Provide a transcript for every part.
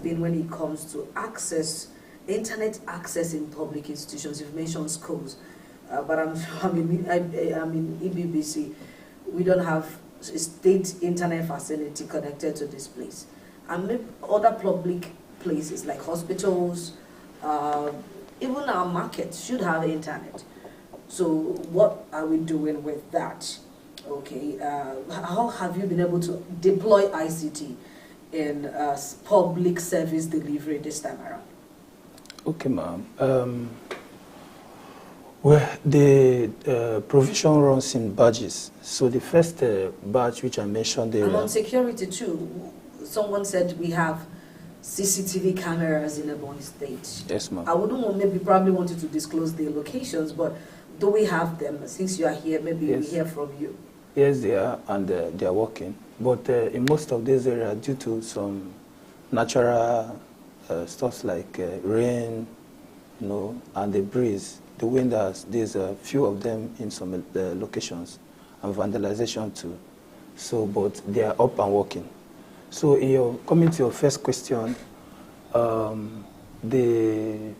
been when it comes to access, internet access in public institutions? You've mentioned schools, but I'm in EBBC. We don't have a state internet facility connected to this place. And maybe other public places like hospitals, even our markets should have internet. So what are we doing with that? Okay, how have you been able to deploy ICT in public service delivery this time around? Okay, ma'am. Well, the provision runs in batches. So the first batch, which I mentioned there. And on security too, someone said we have CCTV cameras in Ebonyi State. Yes, ma'am. I wouldn't want, maybe probably wanted to disclose their locations, but do we have them? Since you are here, maybe we hear from you. Yes, they are, and they are working. But in most of these areas, due to some natural stuff like rain, and the breeze, the wind, there's a few of them in some locations, and vandalization too. So, but they are up and working. So, coming to your first question, the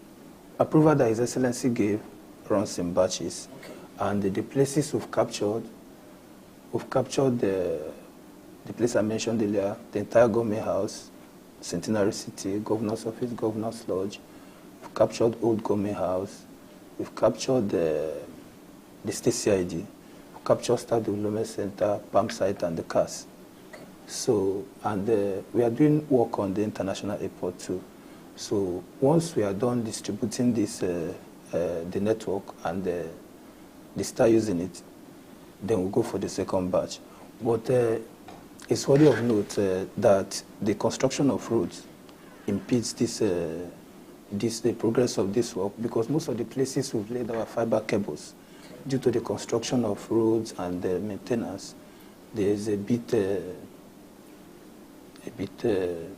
approval that His Excellency gave runs in batches, and the places we've captured the place I mentioned earlier, the entire government house, Centenary City, Governor's Office, Governor's Lodge. We've captured Old Government House. We've captured the State CID. We've captured Staff Development Center, Palm Site, and the CAS. So, and we are doing work on the international airport too. So, once we are done distributing this, the network, and they start using it, then we'll go for the second batch. But it's worthy of note that the construction of roads impedes the progress of this work, because most of the places we've laid our fiber cables, due to the construction of roads and the maintenance, there is a bit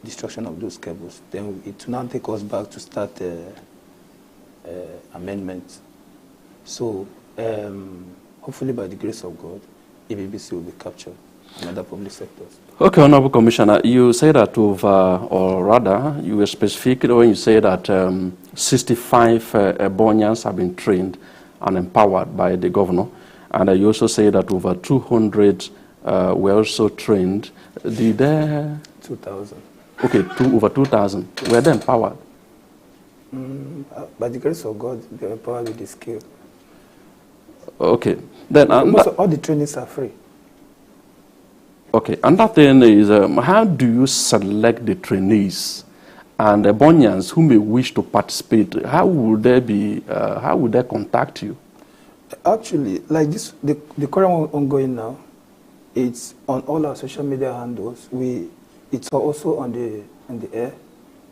destruction of those cables. Then it will now take us back to start amendments. So hopefully by the grace of God, EBBC will be captured in other public sectors. Okay, Honorable Commissioner, you say that or rather, you were specific when you say that 65 Ebonyans have been trained and empowered by the governor, and you also say that over 200 were also trained. Did they? 2,000. Okay, over 2,000. Were they empowered? By the grace of God, they are empowered with the skill. Okay. Then all the trainings are free. Okay, and that thing is, how do you select the trainees and the Ebonyans who may wish to participate? How would they be? How would they contact you? Actually, like this, the current one ongoing now, it's on all our social media handles. It's also on the air.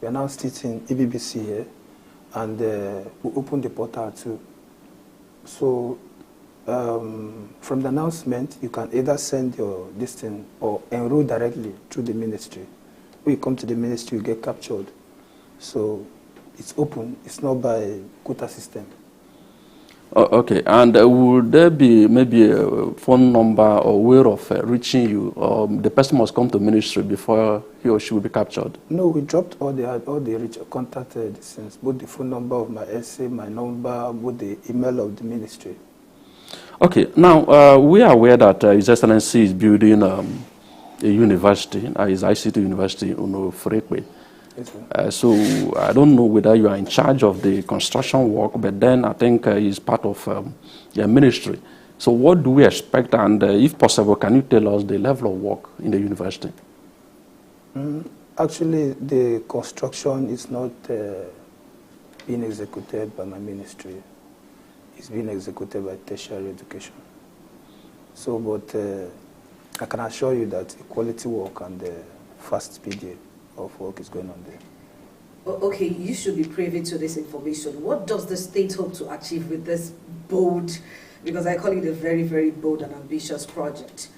We are now sitting EBBC here, and we open the portal too. So. From the announcement, you can either send your listing or enroll directly through the ministry. When you come to the ministry, you get captured. So it's open. It's not by quota system. Okay. And would there be maybe a phone number or way of reaching you, or the person must come to ministry before he or she will be captured? No, we dropped all the contact distance, both the phone number of my SA, my number, both the email of the ministry. Okay, now we are aware that His Excellency is building a university, his ICT university in Freekwe. Yes, so I don't know whether you are in charge of the construction work, but then I think he's part of your ministry. So what do we expect, and if possible, can you tell us the level of work in the university? Actually, the construction is not being executed by my ministry. It's being executed by tertiary education. So, but I can assure you that the quality work and the fast speed of work is going on there. Okay, you should be privy to this information. What does the state hope to achieve with this bold, because I call it a very, very bold and ambitious project?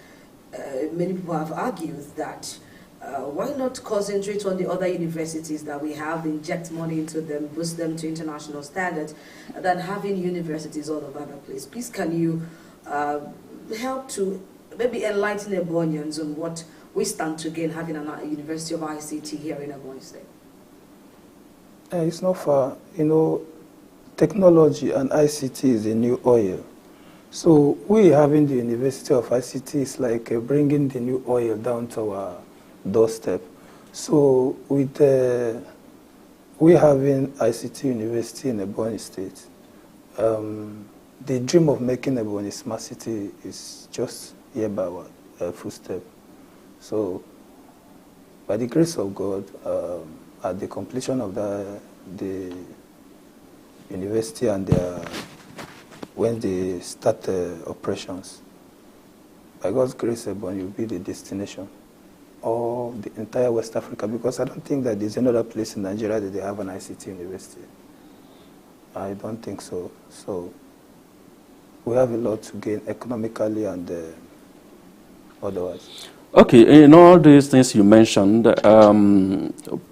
Many people have argued that why not concentrate on the other universities that we have, inject money into them, boost them to international standards, than having universities all over the place? Please, can you help to maybe enlighten Ebonyans on what we stand to gain having a University of ICT here in Ebonyi State? It's not far. You know, technology and ICT is a new oil. So we having the University of ICT is like bringing the new oil down to our doorstep. So with we having ICT University in Ebonyi State, the dream of making Ebonyi smart city is just here by our footstep. So by the grace of God, at the completion of the university and when they start operations, by God's grace, Ebonyi will be the destination of the entire West Africa, because I don't think that there's another place in Nigeria that they have an ICT university. I don't think so. So we have a lot to gain economically and otherwise. Okay, in all these things you mentioned,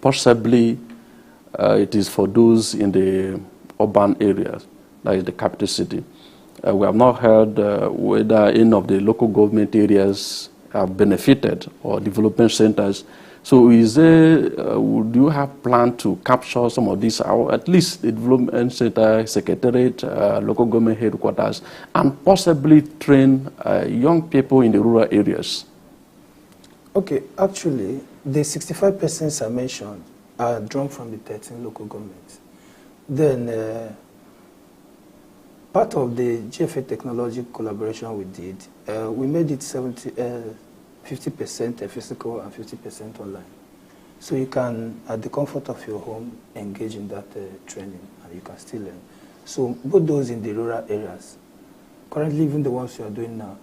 possibly it is for those in the urban areas, like the capital city. We have not heard whether any of the local government areas have benefited or development centers. So is there, would you have planned to capture some of these, or at least the development center, secretariat, local government headquarters, and possibly train young people in the rural areas? Okay, actually, the 65% I mentioned are drawn from the 13 local governments. Then part of the GFA technology collaboration we did, we made it 50% physical and 50% online. So you can, at the comfort of your home, engage in that training, and you can still learn. So both those in the rural areas, currently even the ones you are doing now,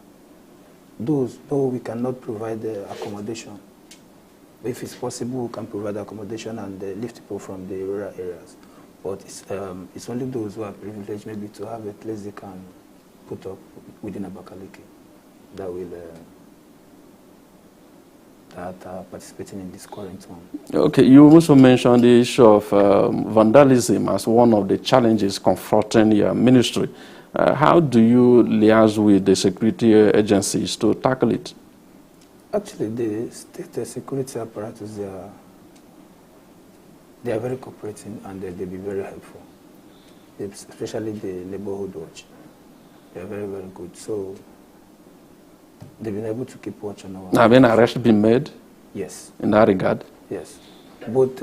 those, though we cannot provide accommodation, if it's possible, we can provide accommodation and lift people from the rural areas. But it's only those who are privileged maybe to have a place they can put up within Abakaliki that will that are participating in this current one. Okay, you also mentioned the issue of vandalism as one of the challenges confronting your ministry. How do you liaise with the security agencies to tackle it? Actually, the state security apparatus, they are very cooperating and they'll be very helpful, especially the neighborhood watch. They are very, very good. So they've been able to keep watch on our... Have any arrests been made? Yes. In that regard? Yes. Both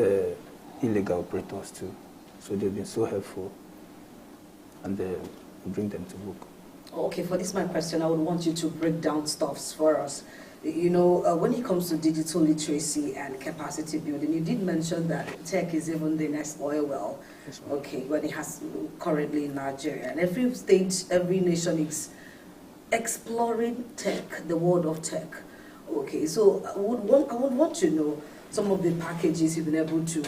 illegal operators too. So they've been so helpful and we bring them to book. Okay, for this my question, I would want you to break down stuffs for us. You know, when it comes to digital literacy and capacity building, you did mention that tech is even the next oil well, okay, when it has currently in Nigeria. And every state, every nation is exploring tech, the world of tech. Okay, so I would want to know some of the packages you've been able to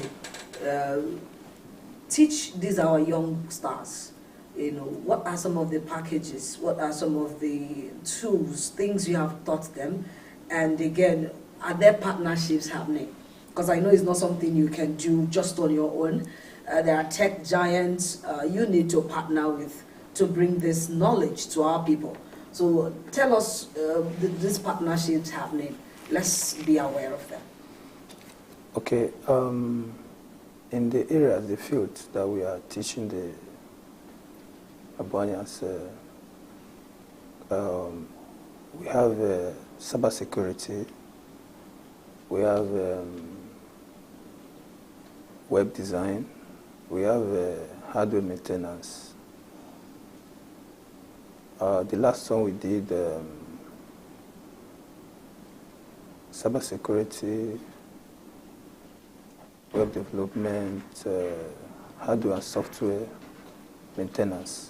teach these our young stars. You know, what are some of the packages? What are some of the tools, things you have taught them? And again, are there partnerships happening? Because I know it's not something you can do just on your own. There are tech giants you need to partner with to bring this knowledge to our people. So tell us these partnerships happening. Let's be aware of them. Okay, in the areas, the fields that we are teaching the Ebonyans, we have cyber security, we have web design, we have hardware maintenance. The last one we did cyber security, web development, hardware and software maintenance.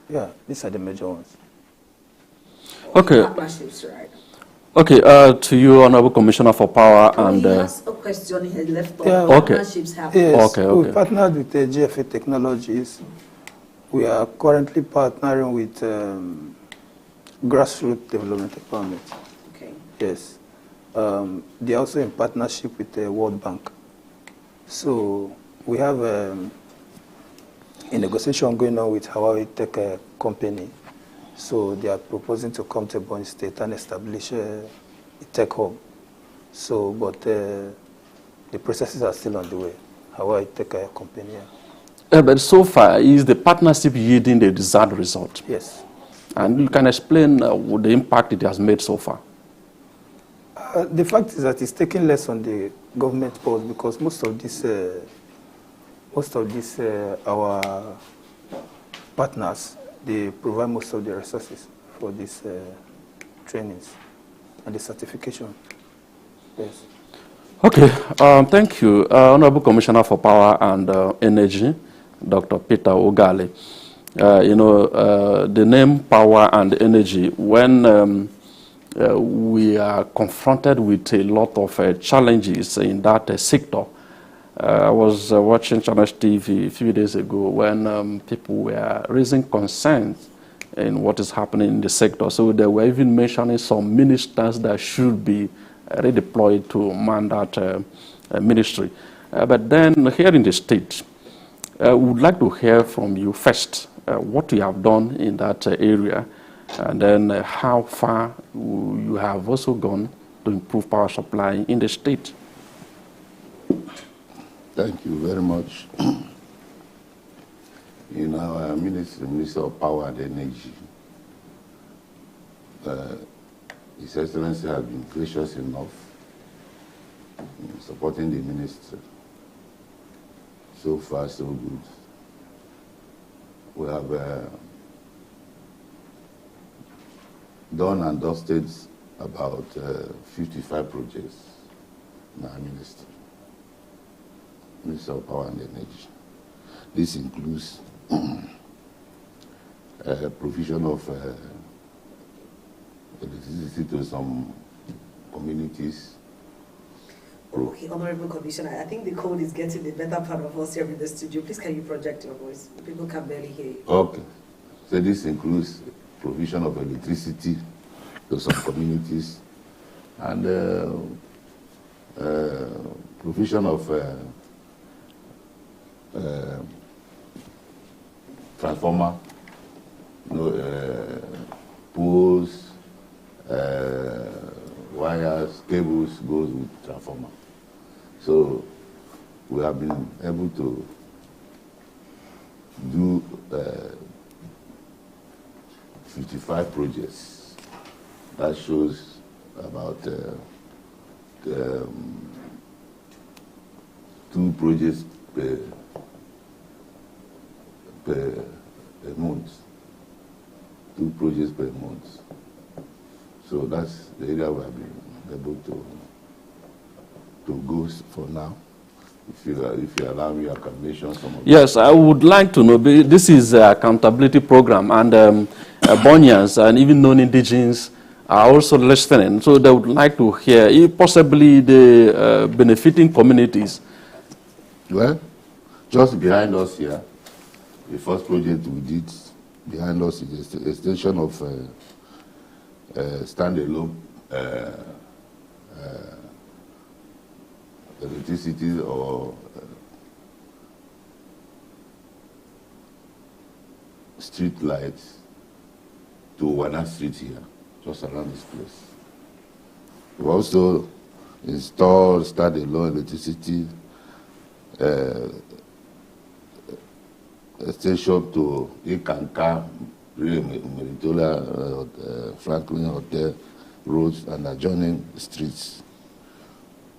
Yeah, these are the major ones. Okay. Partnerships, right? Okay, to you, Honorable Commissioner for Power. And he has a question he left off. Partnerships happen. Yes, okay. We partnered with GFA Technologies. We are currently partnering with Grassroots Development Empowerment. Okay. Yes. They are also in partnership with the World Bank. So we have a negotiation going on with Huawei Tech Company So they are proposing to come to Ebonyi State and establish a tech hub. So, but the processes are still on the way. How I take a company here. But so far, is the partnership yielding the desired result? Yes. And you can explain the impact it has made so far. The fact is that it's taking less on the government post because most of this, our partners, they provide most of the resources for these trainings and the certification. Yes. Okay, thank you, Honorable Commissioner for Power and Energy, Dr. Peter Ogale. The name Power and Energy, when we are confronted with a lot of challenges in that sector. I was watching Channel TV a few days ago when people were raising concerns in what is happening in the sector. So they were even mentioning some ministers that should be redeployed to man that ministry. But then here in the state, we would like to hear from you first what you have done in that area, and then how far you have also gone to improve power supply in the state. Thank you very much. In our Minister of Power and Energy, His Excellency has been gracious enough in supporting the ministry. So far, so good. We have done and dusted about 55 projects in our ministry, Minister of Power and Energy. This includes provision of electricity to some communities. Okay, Honorable Commissioner, I think the code is getting the better part of us here in the studio. Please, can you project your voice? People can barely hear you. Okay. So this includes provision of electricity to some communities and provision of transformer, poles, wires, cables goes with transformer. So we have been able to do 55 projects. That shows about 2 projects per month. 2 projects per month. So that's the area we have been able to go for now. If you allow me, I can mention some of them. Yes, I would like to know, this is an accountability program, and Ebonyans and even non-indigenous are also listening, so they would like to hear, if possibly the benefiting communities. Well, just behind us here, the first project we did behind us is the extension of standalone electricity or street lights to Wana Street here, just around this place. We also installed standalone electricity extension to Ikanka, Meritola, Franklin Hotel roads and adjoining streets.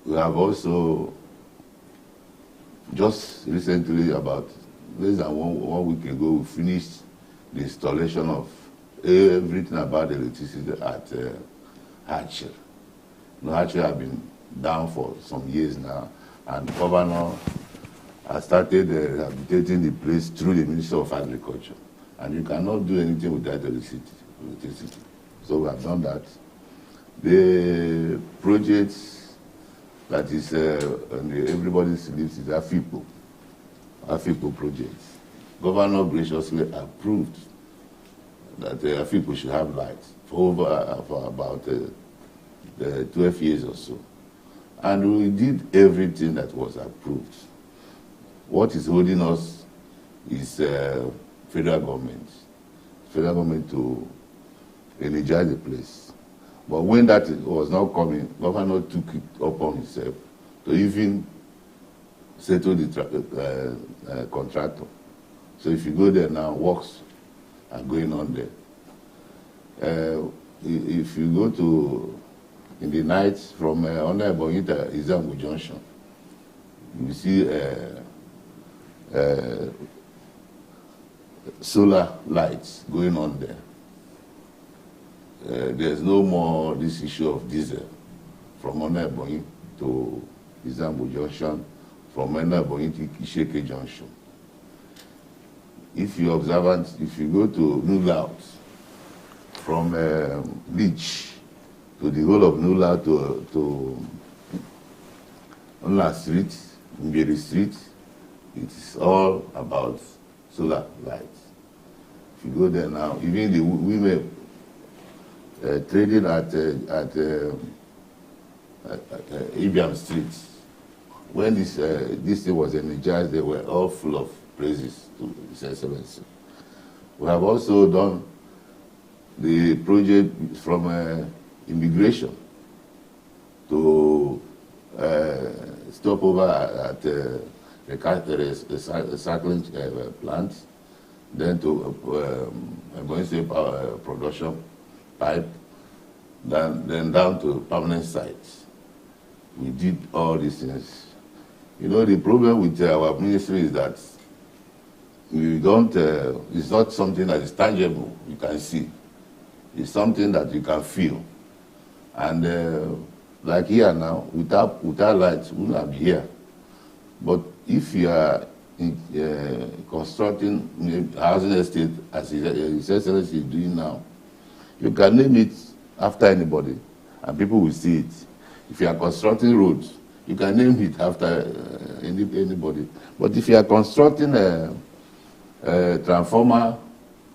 We have also just recently, about less than one week ago, we finished the installation of everything about electricity at Hatcher. Hatcher have been down for some years now, and the governor has started rehabilitating the place through the Ministry of Agriculture. And you cannot do anything without electricity. So we have done that. The projects that is on everybody's lips is Afipo projects. Governor graciously approved that Afipo should have lights for about 12 years or so. And we did everything that was approved. What is holding us is federal government to energize the place. But when that was not coming, governor took it upon himself to even settle the contractor. So if you go there now, works are going on there. If you go to, in the night from Ebonyi to Izangu Junction, you see solar lights going on there. There's no more this issue of diesel from Ebonyi to Izangu Junction, from Ebonyi to Isheke Junction. If you're observant, if you go to New Layout, from Beach to the whole of New Layout to Unla Street, Mbiri Street, it's all about solar lights. If you go there now, even the women trading at Ibiam Street, when this thing was energized, they were all full of praises to His Excellency. We have also done the project from immigration to stop over at the recycling plant, then to power production pipe, then down to permanent sites. We did all these things. You know, the problem with our ministry is that we don't, it's not something that is tangible, you can see. It's something that you can feel. And like here now, without lights, we will not be here. But if you are constructing housing estate, as His Excellency is doing now, you can name it after anybody, and people will see it. If you are constructing roads, you can name it after anybody. But if you are constructing a transformer,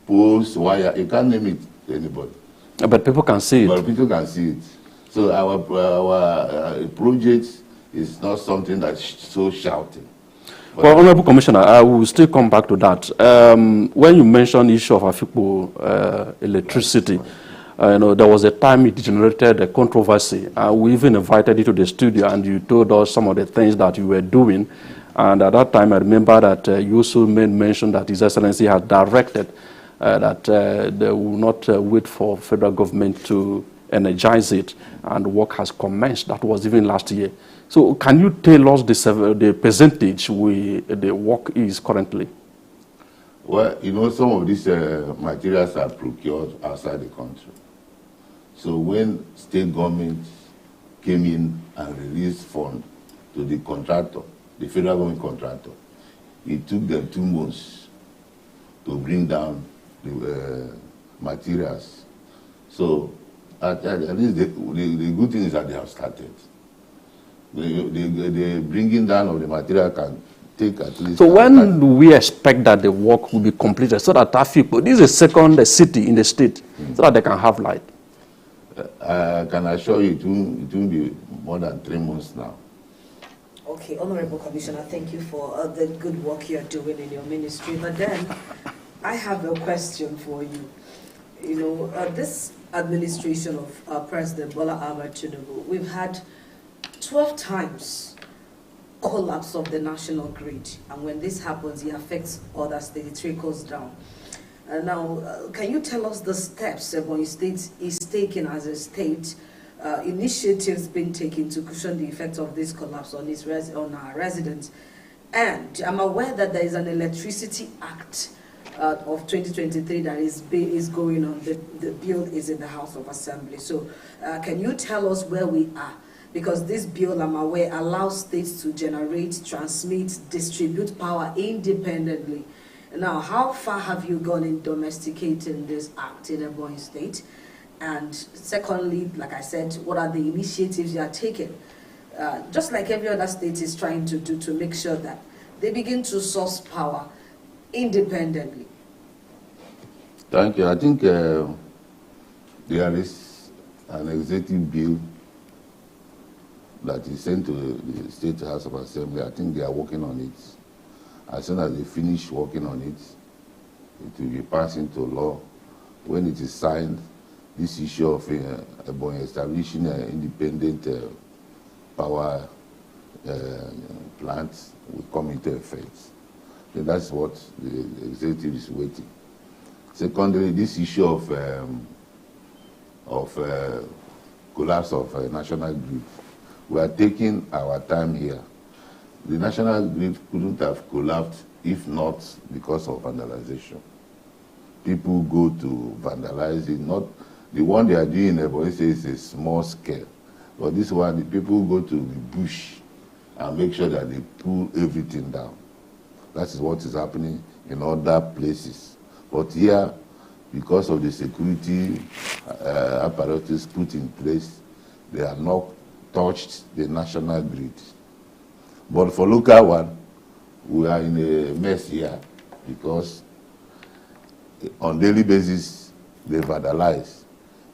poles, wire, you can't name it to anybody. But people can see it. But people can see it. So our project is not something that's so shouting. But well, Honorable Commissioner, I will still come back to that. When you mentioned the issue of Afikpo electricity, you know, there was a time it generated a controversy. We even invited you to the studio and you told us some of the things that you were doing. And at that time, I remember that you also made mention that His Excellency had directed that they will not wait for federal government to energize it, and work has commenced. That was even last year. So can you tell us the percentage the work is currently? Well, you know, some of these materials are procured outside the country. So when state government came in and released funds to the contractor, the federal government contractor, it took them 2 months to bring down the materials. So at least the good thing is that they have started. The bringing down of the material can take at least... So when do we expect that the work will be completed so that Afikpo, this is a second city in the state, so that they can have light? I can assure you it won't be more than 3 months now. Okay, Honorable Commissioner, thank you for the good work you're doing in your ministry. But then, I have a question for you. You know, this administration of President Bola Ahmed Tinubu, we've had 12 times collapse of the national grid. And when this happens, it affects other states, it trickles down. Now, can you tell us the steps Ebonyi State is taking as a state, initiatives being taken to cushion the effects of this collapse on our residents? And I'm aware that there is an Electricity Act of 2023 that is going on. The bill is in the House of Assembly. So can you tell us where we are? Because this bill, I'm aware, allows states to generate, transmit, distribute power independently. Now, how far have you gone in domesticating this act in Ebonyi State? And secondly, like I said, what are the initiatives you are taking? Just like every other state is trying to do to make sure that they begin to source power independently. Thank you. I think there is an executive bill that is sent to the State House of Assembly. I think they are working on it. As soon as they finish working on it, it will be passed into law. When it is signed, this issue of Ebonyi establishing an independent power plant will come into effect. So that's what the executive is waiting. Secondly, this issue of collapse of national grid. We are taking our time here. The national grid couldn't have collapsed if not because of vandalization. People go to vandalize it. Not the one they are doing in Ebonyi is a small scale, but this one, the people go to the bush and make sure that they pull everything down. That is what is happening in other places. But here, because of the security apparatus put in place, they have not touched the national grid. But for local one, we are in a mess here because on daily basis, they vandalize.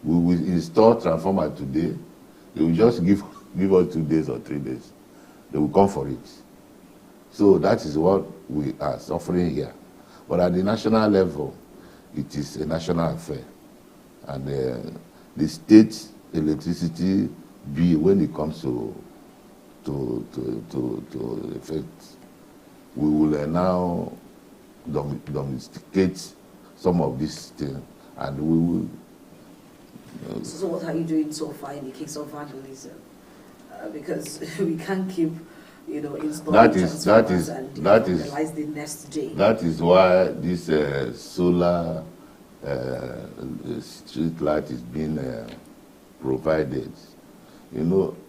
We will install transformer today. They will just give us 2 days or 3 days. They will come for it. So that is what we are suffering here. But at the national level, it is a national affair. And the state electricity bill, when it comes to effect, we will now domesticate some of these things, and we will. So what are you doing so far in the case of vandalism? Because we can't keep, installing transformers and vandalize the next day. That is why this solar street light is being provided.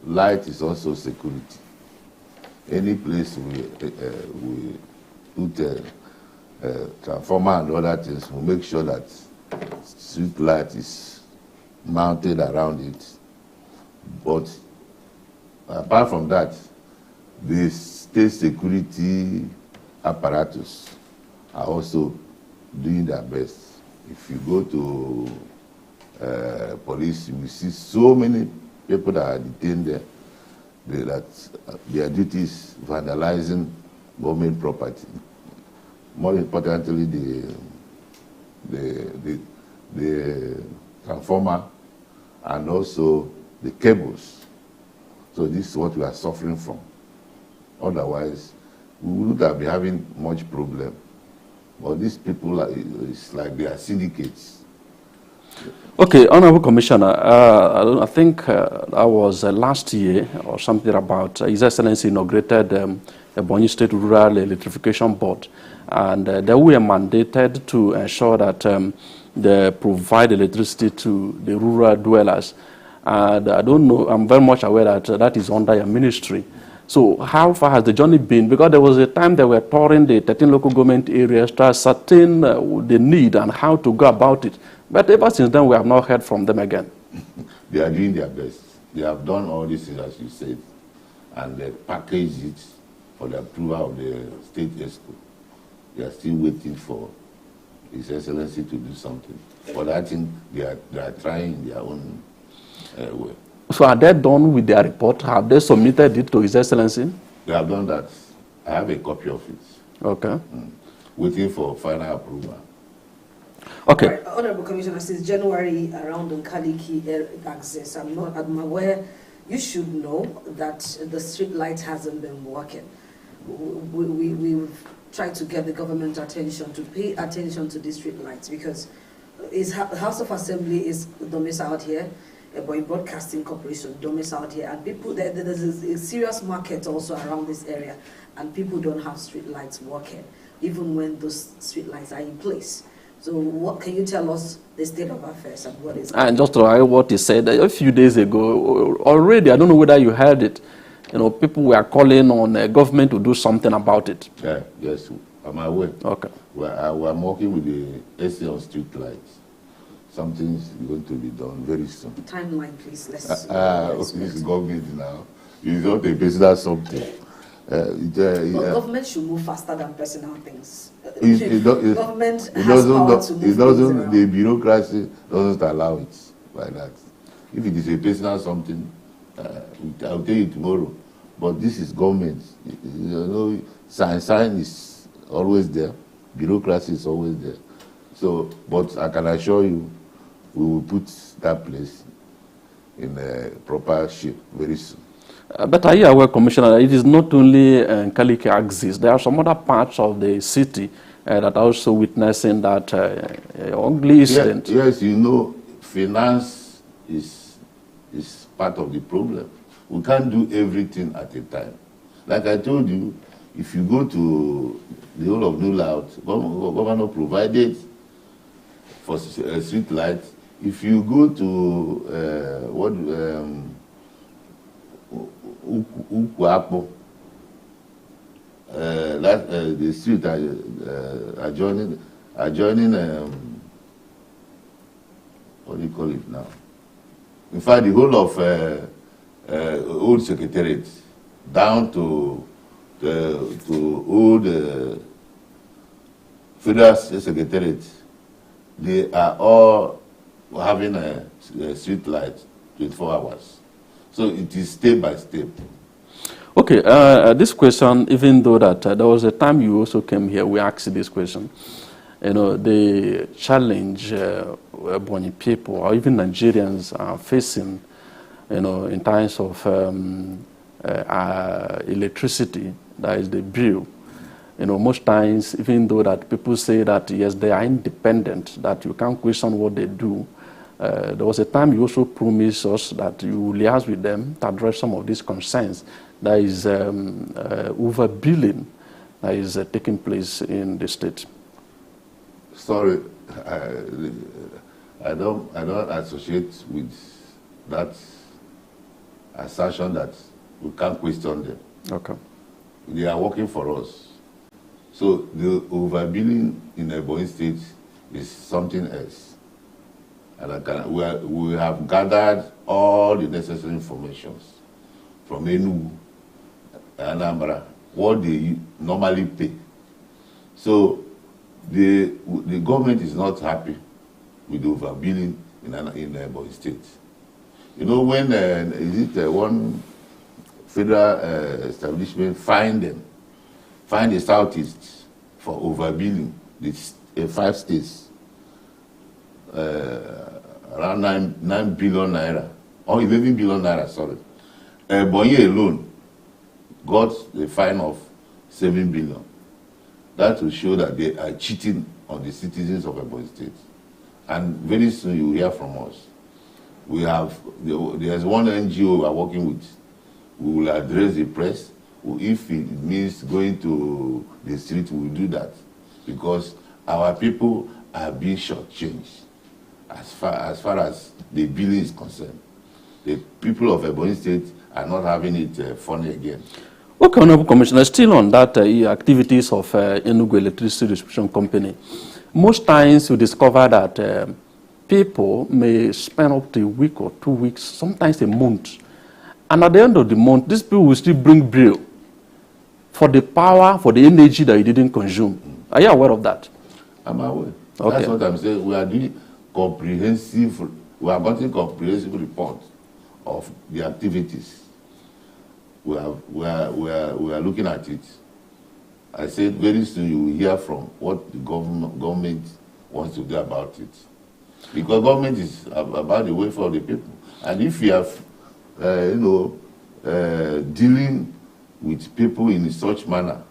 Light is also security. Any place we put a transformer and other things, we make sure that street light is mounted around it. But apart from that, the state security apparatus are also doing their best. If you go to police, you will see so many people that are detained there, that their duty is vandalizing government property. More importantly, the transformer and also the cables. So this is what we are suffering from. Otherwise, we wouldn't have been having much problem. But these people, it's like they are syndicates. Okay, Honorable Commissioner, I think that was last year or something about His Excellency inaugurated Ebonyi State Rural Electrification Board, and they were mandated to ensure that they provide electricity to the rural dwellers. And I don't know, I'm very much aware that that is under your ministry. So how far has the journey been? Because there was a time they were touring the 13 local government areas to ascertain the need and how to go about it. But ever since then, we have not heard from them again. They are doing their best. They have done all these things, as you said, and they packaged it for the approval of the state ESCO. They are still waiting for His Excellency to do something. But I think they are trying in their own way. So are they done with their report? Have they submitted it to His Excellency? They have done that. I have a copy of it. Okay. Waiting for final approval. Okay. Right, Honorable Commissioner, since January around Nkaliki access, I'm aware, you should know that the street light hasn't been working. We've tried to get the government attention to pay attention to the street lights, because House of Assembly is domiciled here, Ebonyi Broadcasting Corporation domiciled here, and people there's a serious market also around this area, and people don't have street lights working, even when those street lights are in place. So what can you tell us the state of affairs and what is... And just to add what he said a few days ago, already, I don't know whether you heard it, people were calling on the government to do something about it. Yeah, yes, I'm aware. Okay. I'm working with the SC on street lights. Something is going to be done very soon. Timeline, please. Let's this is government now. It's not a business something. Government should move faster than personal things. Government has power to move things. The bureaucracy doesn't allow it like that. If it is a personal something, I'll tell you tomorrow. But this is government. Sign is always there. Bureaucracy is always there. So, but I can assure you, we will put that place in a proper shape very soon. But are you aware, Commissioner, it is not only Kaliki axis. There are some other parts of the city that are also witnessing that ugly incident. Yes, you know, finance is part of the problem. We can't do everything at a time. Like I told you, if you go to the whole of New Layout, governor provided for street lights. If you go to Ukwapo, the street adjoining what do you call it now? In fact, the whole of old secretariat down to old federal secretariat, they are all having a street light 24 hours. So it is step by step. Okay, this question, even though that there was a time you also came here, we asked this question. You know, the challenge Ebonyi people or even Nigerians are facing, you know, in terms of electricity, that is the bill. You know, most times, even though that people say that, yes, they are independent, that you can't question what they do, there was a time you also promised us that you will liaise with them to address some of these concerns. That is overbilling that is taking place in the state. Sorry, I don't associate with that assertion that we can't question them. Okay. They are working for us. So the overbilling in Ebonyi State is something else. And we have gathered all the necessary information from Enugu, Anambra, what they normally pay. So the government is not happy with the overbilling in Ebonyi State. You know, when one federal establishment fined the Southeast for overbilling the 5 states around 9 billion naira, or 11 billion naira, sorry. Ebonyi alone got the fine of 7 billion. That will show that they are cheating on the citizens of Ebonyi State. And very soon you will hear from us. There's one NGO we are working with. We will address the press. If it means going to the street, we will do that. Because our people are being shortchanged as far as the billing is concerned. The people of Ebonyi State are not having it funny again. Okay, Honorable Commissioner, still on that activities of Enugu Electricity Distribution Company, most times you discover that people may spend up to a week or 2 weeks, sometimes a month. And at the end of the month, these people will still bring bill for the power, for the energy that you didn't consume. Are you aware of that? I'm aware. Okay. That's what I'm saying. We are doing comprehensive report of the activities. We are looking at it. I said very soon you will hear from what the government wants to do about it. Because government is about the welfare of the people. And if you have, dealing with people in such manner,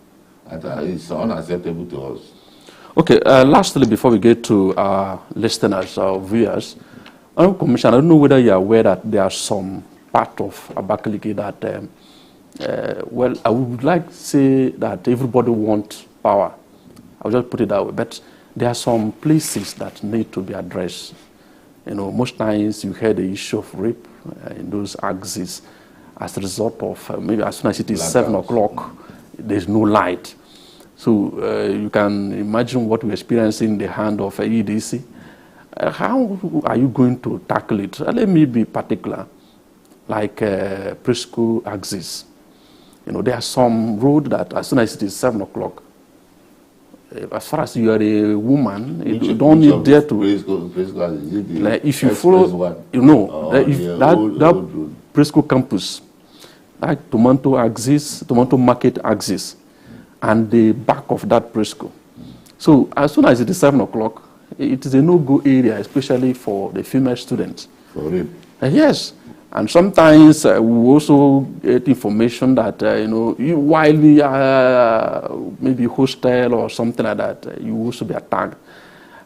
it's unacceptable to us. Okay, lastly, before we get to our listeners, our viewers, Commissioner, I don't know whether you are aware that there are some part of Abakaliki that, well, I would like to say that everybody wants power. I'll just put it that way. But there are some places that need to be addressed. You know, most times you hear the issue of rape in those axes as a result of maybe as soon as it is 7 o'clock, there's no light. So you can imagine what we experience in the hand of EBBC. How are you going to tackle it? Let me be particular, like preschool axis. You know, there are some road that as soon as it is 7 o'clock, as far as you are a woman, you don't need there to. Like if you follow, you know, if that preschool campus, like Tomato axis, Tomato Market axis, and the back of that preschool. So as soon as it is 7 o'clock, it is a no-go area, especially for the female students. For rape. Yes. And sometimes we also get information that, while we are maybe hostel or something like that, you also be attacked.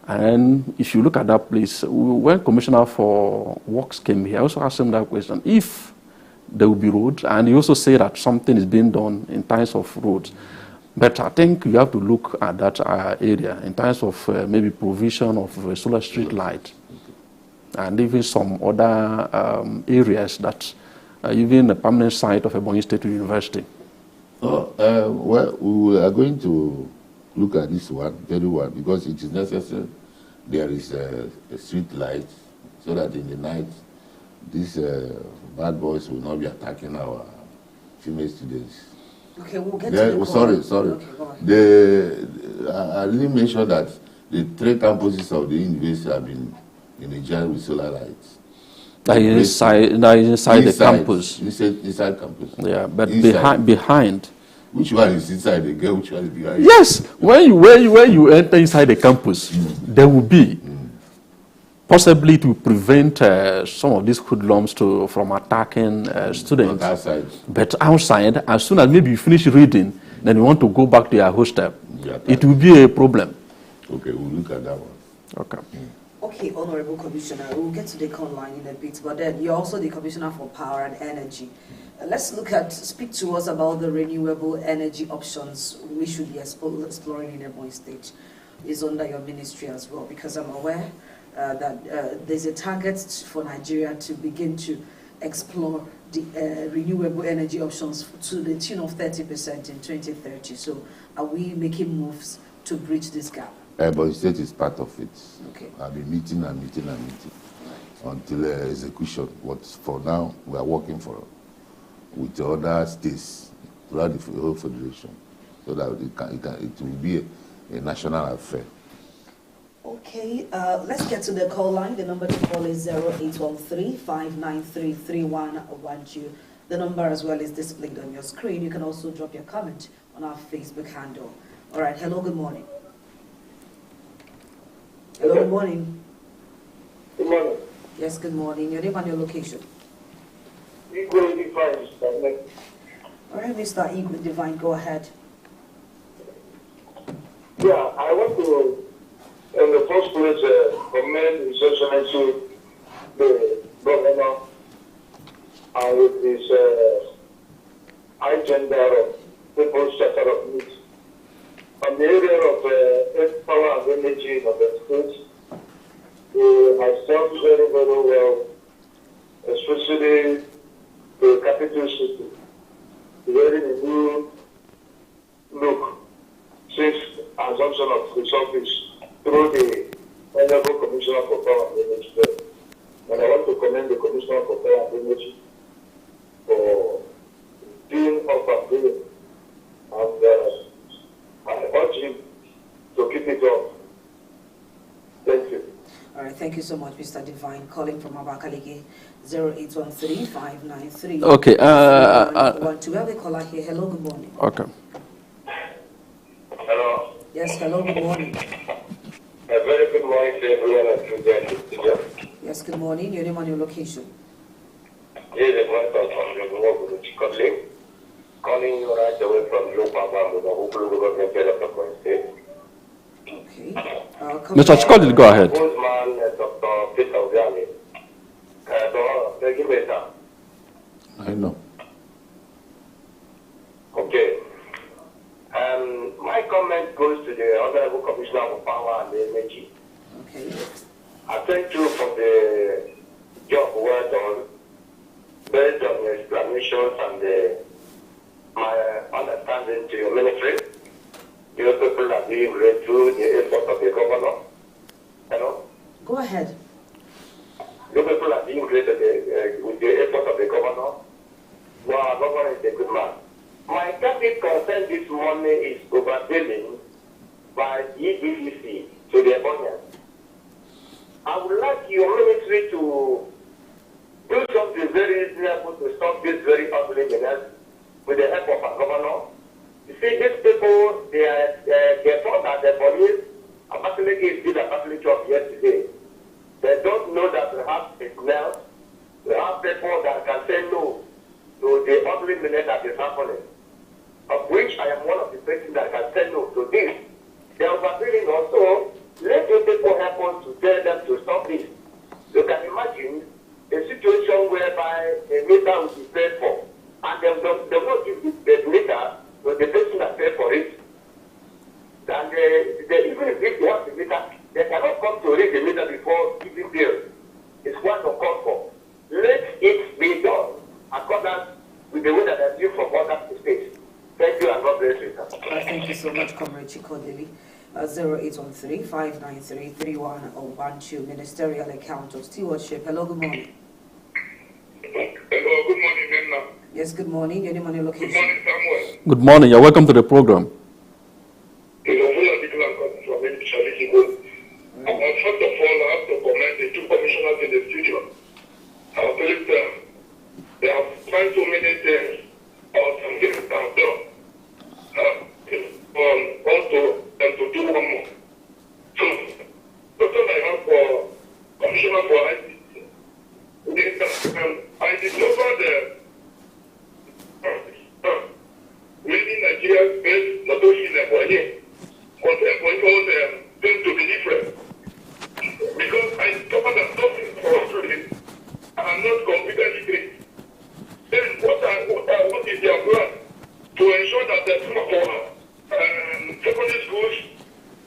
And if you look at that place, when Commissioner for Works came here, I also asked him that question. If there will be roads, and he also said that something is being done in terms of roads. But I think you have to look at that area in terms of maybe provision of solar street light. And even some other areas that even a permanent site of Ebonyi State University. Well, we are going to look at this one very well because it is necessary. There is a street light so that in the night these bad boys will not be attacking our female students. Okay, we'll get to the sorry. Okay, I didn't mention that the 3 campuses of the university have been in a jail with solar lights. Inside the campus. Inside campus. Yeah, but behind. Which one is inside the girl? Which one is behind? Yes, when you enter inside the campus, there will be possibly to prevent some of these hoodlums from attacking students. Not outside. But outside, as soon as maybe you finish reading, then you want to go back to your hostel, it will be a problem. Okay, we'll look at that one. Okay. Okay, Honorable Commissioner, we'll get to the con line in a bit, but then you're also the Commissioner for Power and Energy. Let's speak to us about the renewable energy options we should be exploring in Ebonyi State. Is under your ministry as well, because I'm aware that there's a target for Nigeria to begin to explore the renewable energy options to the tune of 30% in 2030. So are we making moves to bridge this gap? Ebonyi State is part of it. Okay. I've been meeting until execution. But for now, we are working with the other states throughout the whole federation, so that it will be a national affair. Okay, let's get to the call line. The number to call is 0813-593-3112. The number as well is displayed on your screen. You can also drop your comment on our Facebook handle. All right, hello, good morning. Hello, good morning. Good morning. Yes, good morning. Your name and your location. Igwe Divine. All right, Mr. Igwe Divine, go ahead. Yeah, I want to, in the first place, commend His Excellency the Governor and with his agenda of people's charter of needs. On the area of power and energy of the state, myself very, very well, especially the capital city, wearing a new look since assumption of his office through the Honorable Commissioner for Power and Energy. And I want to commend the Commissioner for Power and Energy for being up and doing. And I urge him to keep it up. Thank you. All right, thank you so much, Mr. Divine. Calling from Abakaliki, 0813-593. Okay. We have a caller here. Hello, good morning. Okay. Hello. Yes, hello, good morning. A very good morning to everyone at Studio. Yes, good morning. Your name and your location. This is a master from the work with Chicago, calling you right away from Lopama, the whole government of the state. Okay. Mr. Chicago, go ahead. Postman, Dr. Peter Obiani. I know. Okay. My comment goes to the Honorable Commissioner for Power and Energy. Okay. I thank you for the job well done, based on your explanations and my understanding to your ministry. Your people are being read through the effort of the governor. Hello? Go ahead. Your people are being great with the effort of the governor. Well, our governor is a good man. My topic concern this morning is overbilling by EBBC to the Ebonyians. I would like your ministry to do something very reasonable to stop this very ugly menace with the help of our governor. You see, these people, they thought that the police, Abakaliki is still Abakaliki of that is happening, of which I am one of the persons that can say no to this. They are overbilling also. Let the people help us to tell them to stop this. You can imagine a situation whereby a meter will be paid for, and they will not give the meter to the person that paid for it. And even if they have the meter, they cannot come to read the meter before giving bill. It's quite uncalled for. Let it be done according with the way that I do from other states. Thank you and God bless you, sir. Thank you so much, Comrade Chikodeli. 0813-593-3112, Ministerial Account of Stewardship. Hello, good morning. Hello, good morning, Nena. Yes, good morning. Your name and your location. Good morning, Samuel. Good morning. You're welcome to the program. First of all, I have to commend the two commissioners in the studio. I believe they have tried so many things, or some things have done. Also, and to do one more. So, the question I have for Commissioner for ICT is that I discovered many Nigerians based not only in Ebonyi, but Ebonyi was going to be different. Because I discovered that something for students are not computer literate. Then what is their plan to ensure that the some of our secondary schools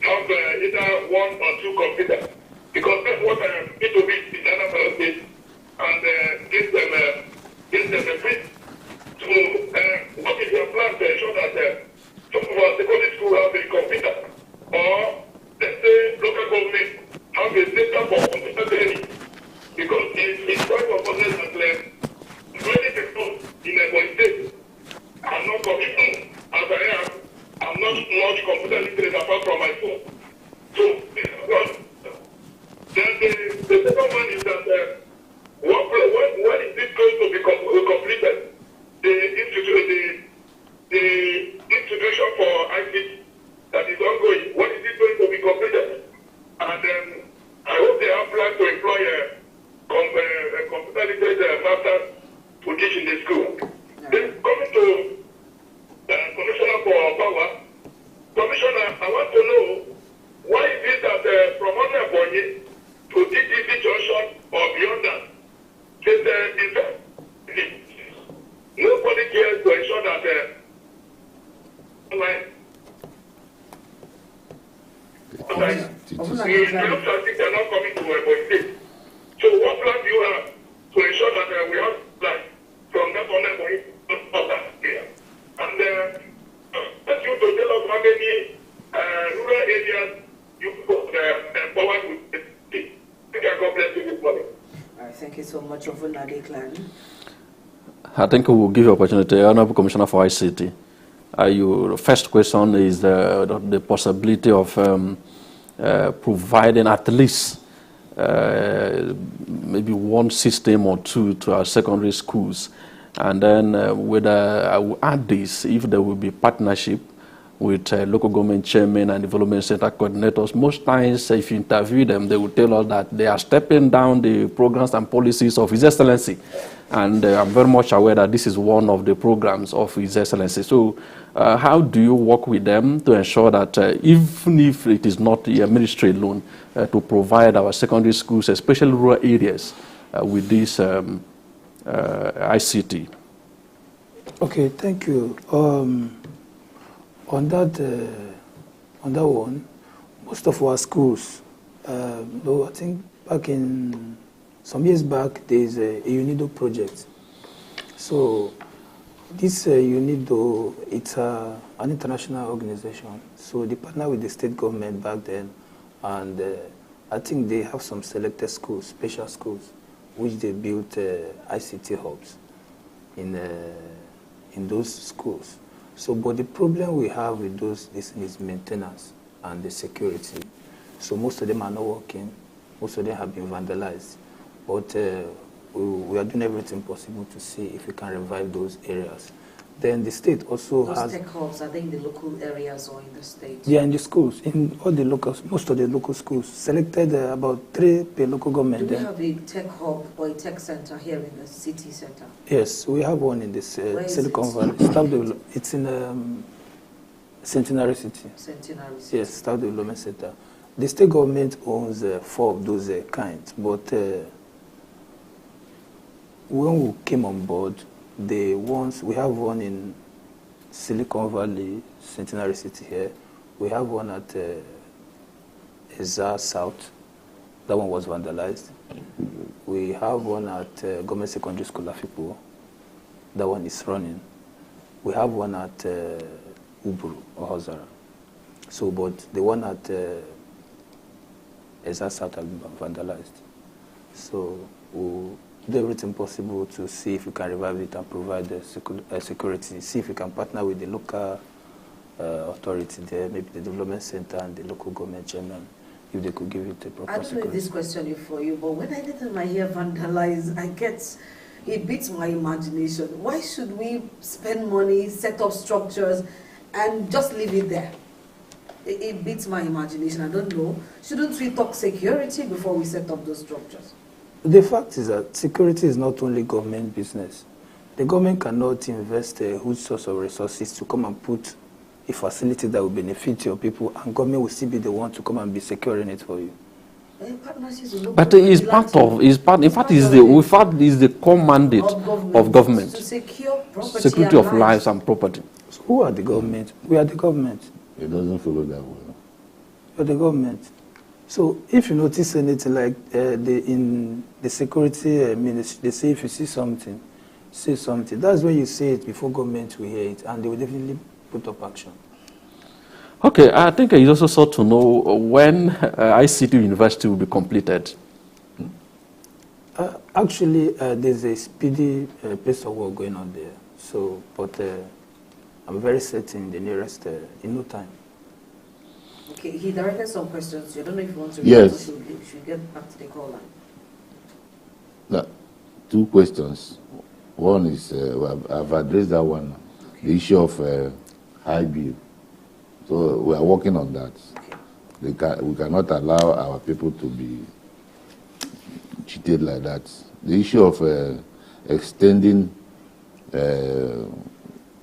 have either one or two computers? Because that's what I need to be in the national state and get them a free. So what is their plan to ensure that some of our secondary schools have a computer? Or let's say local government have a center for computer training, because it's quite unfortunate that many people in Ebonyi State are not computer as I am. I'm not much computer literate apart from my phone. So, then the second one is that when is this going to be completed? The institution for ICT that is ongoing, when is it going to be completed? And I hope they have plans to employ a computer literate master to teach in the school. Then coming to Commissioner for Power, Commissioner, I want to know why is it that from Ebonyi to TTC Junction or beyond that, nobody cares to ensure that it looks as if they're not coming to Ebonyi State. So what plan do you have to ensure that we have like from that on Ebonyi here? And ask you to tell us how many rural areas you empowered with. Thank you, God bless you this morning. All right, thank you so much, Ovunade Clan. I think we will give you opportunity, Honorable Commissioner for ICT. Your first question is the possibility of providing at least maybe one system or two to our secondary schools. And then whether I will add this, if there will be partnership with local government chairmen and development center coordinators. Most times, if you interview them, they will tell us that they are stepping down the programs and policies of His Excellency. And I'm very much aware that this is one of the programs of His Excellency. So how do you work with them to ensure that even if it is not a ministry alone, to provide our secondary schools, especially rural areas, with this ICT? Okay, thank you. On that one, most of our schools, though I think back in some years back, there is a UNIDO project. So this UNIDO, it's an international organization. So they partner with the state government back then, and I think they have some selected schools, special schools, which they built ICT hubs in those schools. So, but the problem we have with those is maintenance and the security. So most of them are not working. Most of them have been vandalized. But we are doing everything possible to see if we can revive those areas. Then the state also Those has... tech hubs, are they in the local areas or in the state? Yeah, in the schools, in all the local, most of the local schools, selected about 3 per local government. Do we have a tech hub or a tech center here in the city center? Yes, we have one in this Silicon Valley. It's in Centenary City. Centenary City. Yes, Staff Development Center. The state government owns 4 of those kinds, but when we came on board, we have one in Silicon Valley, Centenary City here. We have one at Ezza South. That one was vandalized. We have one at Government Secondary School Afipo. That one is running. We have one at Uburu or Hozara. So, but the one at Ezza South has been vandalized. So we'll do everything possible to see if we can revive it and provide the security, see if we can partner with the local authority there, maybe the development center and the local government chairman, if they could give it a proper security. I don't know if this question is for you, but when I hear vandalize, it beats my imagination. Why should we spend money, set up structures, and just leave it there? It beats my imagination. I don't know. Shouldn't we talk security before we set up those structures? The fact is that security is not only government business. The government cannot invest a huge source of resources to come and put a facility that will benefit your people, and government will still be the one to come and be securing it for you. But it's part of, in fact, is the core mandate of government. To secure property security of lives and property. So who are the government? We are the government. It doesn't follow that well. We are the government. So if you notice anything like in the security ministry, they say if you see something, say something. That's when you say it before government will hear it, and they will definitely put up action. Okay, I think it's also sought to know when ICT University will be completed. Actually, there's a speedy pace of work going on there. So, but I'm very certain the nearest, in no time. Okay, he directed some questions. I don't know if you want to. Yes. Should get back to the call line. No, 2 questions. One is, I've addressed that one, okay. The issue of high bill. So we are working on that. Okay. We cannot allow our people to be cheated like that. The issue of extending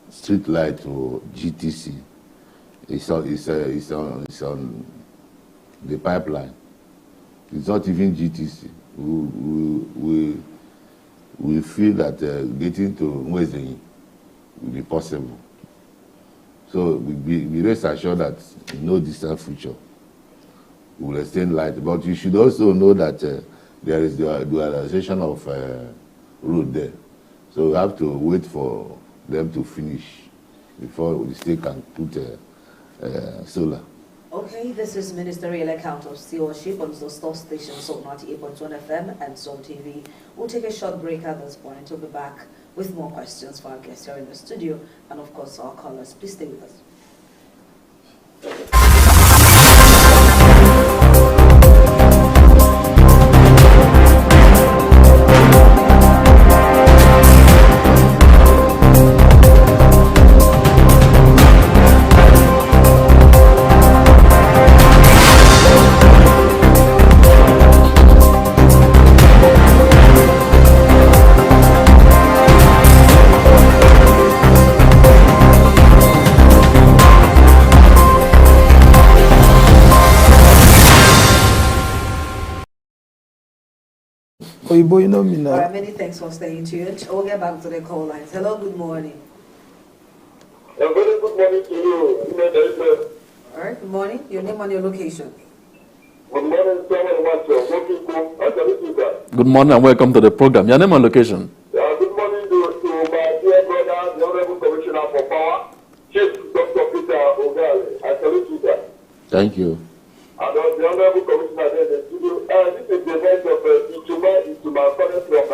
street light to GTC is on the pipeline. It's not even GTC. We feel that getting to Mwezenyi will be possible. So we rest assured that in no distant future we will extend light. But you should also know that there is the dualization of road there. So we have to wait for them to finish before the state can put solar. Okay, this is Ministerial Account of Stewardship on the Store Station, Soul 98.1 FM and Soul TV. We'll take a short break at this point. We'll be back with more questions for our guests here in the studio and, of course, our callers. Please stay with us. You know me now. All right, many thanks for staying tuned. We'll get back to the call lines. Hello, good morning. A very good morning to you. All right, good morning. Your name and your location. Good morning, Good morning and welcome to the program. Your name and location. Good morning to my dear brother, the Honorable Commissioner for Power, Chief Dr. Peter Ogale. I salute you, sir. Thank you. And the Honorable Commissioner there in the studio. This is the voice of Ituma calling from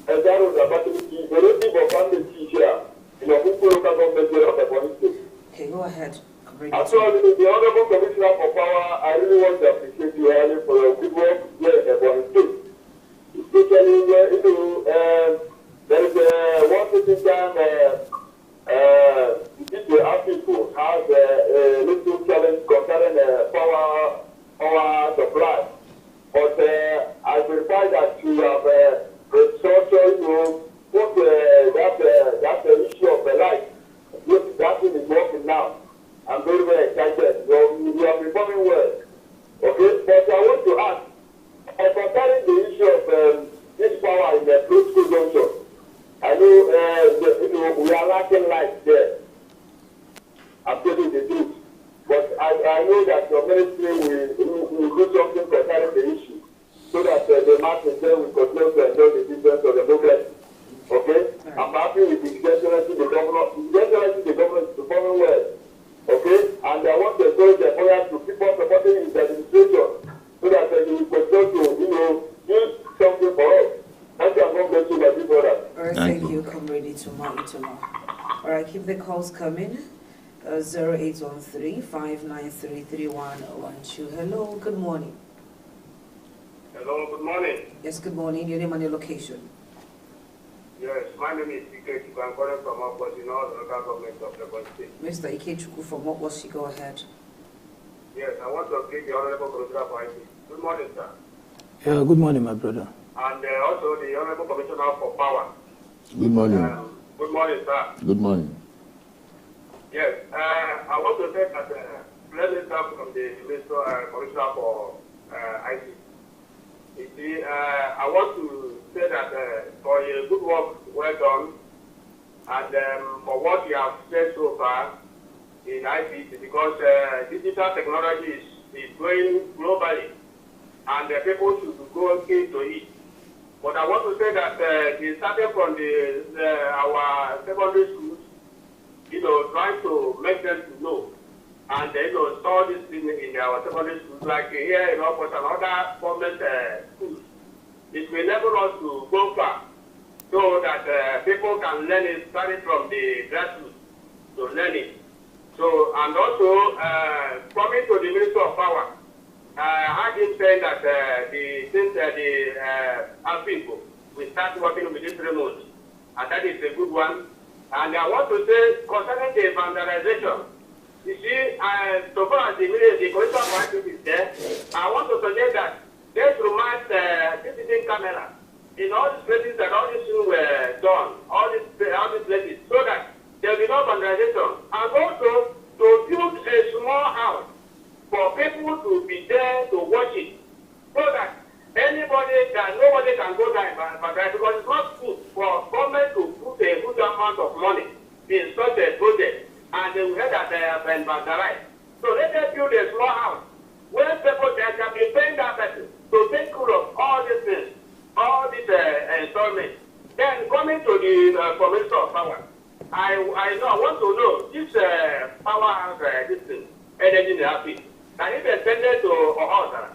Ezaro, the facility, the relative of family here in the local government area of Ebonyi State. Okay, go ahead. Actually, the Honorable Commissioner for Power, I really want to appreciate you early for your good work here in Ebonyi State. Especially there is one certain time ministry will do something concerning the issue so that the masses then will continue to enjoy the business of democracy. Okay? Right. I'm happy with the excellency the governor. The excellency the governor is performing well. Okay? And I want to encourage the employers to keep on supporting his administration so that he will continue to, do something for us. Thank you, and God bless you, my dear brother. All right, thank you, Comrade Ituma. All right, keep the calls coming. 0813-593-3112. Hello, good morning. Hello, good morning. Yes, good morning. Your name and your location. Yes, my name is Ikechuku. I'm calling from Ebonyi, the local government of Ebonyi State. Mr. Ikechuku from what was she? Go ahead. Yes, I want to thank the Honorable Commissioner for IT. Good morning, sir. Yeah, good morning, my brother. And also the Honorable Commissioner for Power. Good morning. Good morning, sir. Good morning. Yes, I want to say that let me start from the Commissioner for IT. You see, I want to say that for your good work well done, and for what you have said so far in ICT, because digital technology is going globally, and people should go into it. But I want to say that it started from our secondary schools, trying to make them to know, and store this thing in our secondary schools, like here in Opus and other government schools. It will enable us to go far, so that people can learn it, starting from the grassroots to learn it. So, and also coming to the Minister of Power, I heard him saying that since the people will start working with this remote, and that is a good one. And I want to say concerning the vandalization, you see, so far as the Commissioner of IT is there, I want to suggest that they should mount CCTV cameras in all these places that all these things were done, all these places, so that there will be no vandalization. And also to build a small house for people to be there to watch it, so that nobody can go there and vandalize, because it's not good for government to put a good amount of money in such a project, and they will hear that they have been vandalized. So let them build a small house where people can be paying that person to take care of all these things, all these installments. Then coming to the Commissioner of Power, I want to know this power this thing, energy therapy, can it be extended to Ohota,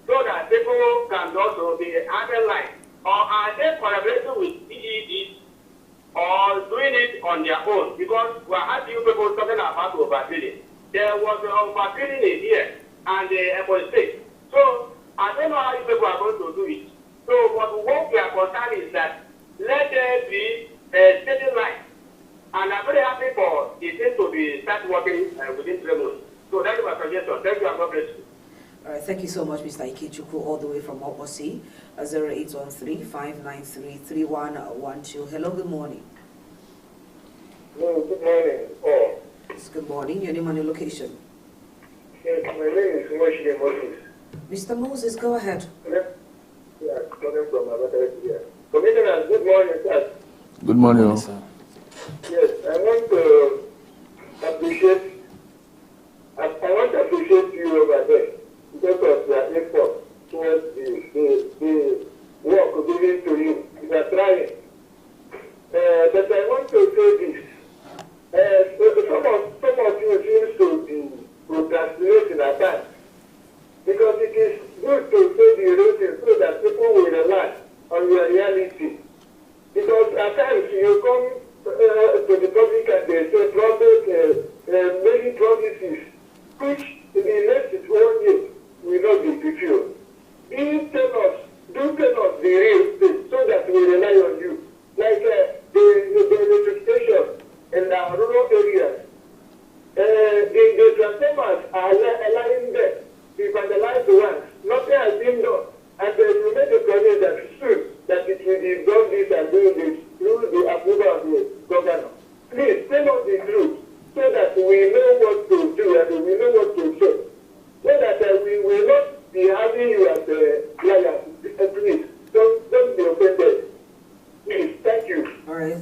so that people can also be added line, or are they collaborating with EED or doing it on their own? Because we are having people talking about overbilling. There was overbilling here and the Ebonyi State. So I don't know how you people are going to do it. So what we are concerned is that let there be a steady line. And I'm very happy for the thing to be start working within 3 months. So that is my suggestion. Thank you and God bless you. All right, thank you so much, Mr. Ikechuku, all the way from Obosi, 0813-593-3112. Hello, good morning. Hello, good morning. Oh. Yes, good morning. Your name and your location. Yes, my name is Moses. Mr. Moses, go ahead. Yeah, coming from Abattoir here. Commissioner, good morning, sir. Good morning, sir. Yes, I want to appreciate you over there because of your effort towards the work given to you. You are trying. But I want to say this. Some of you seem to be procrastinating at times, because it is good to say the real thing so that people will rely on your reality. Because at times you come to the public and they say many promises, which in the next 1 year will not be fulfilled. Do tell us the real thing so that we rely on you. Like the electrification in our rural areas. The transformers are allowing them to vandalize the ones. Nothing has been done. And you make a promise that soon that it will be done this and doing this through the approval of the governor. Please tell us the truth so that we know what to do and we know what to say. So that we will not be having you as a liar. Please, don't be offended. Please, thank you. All right,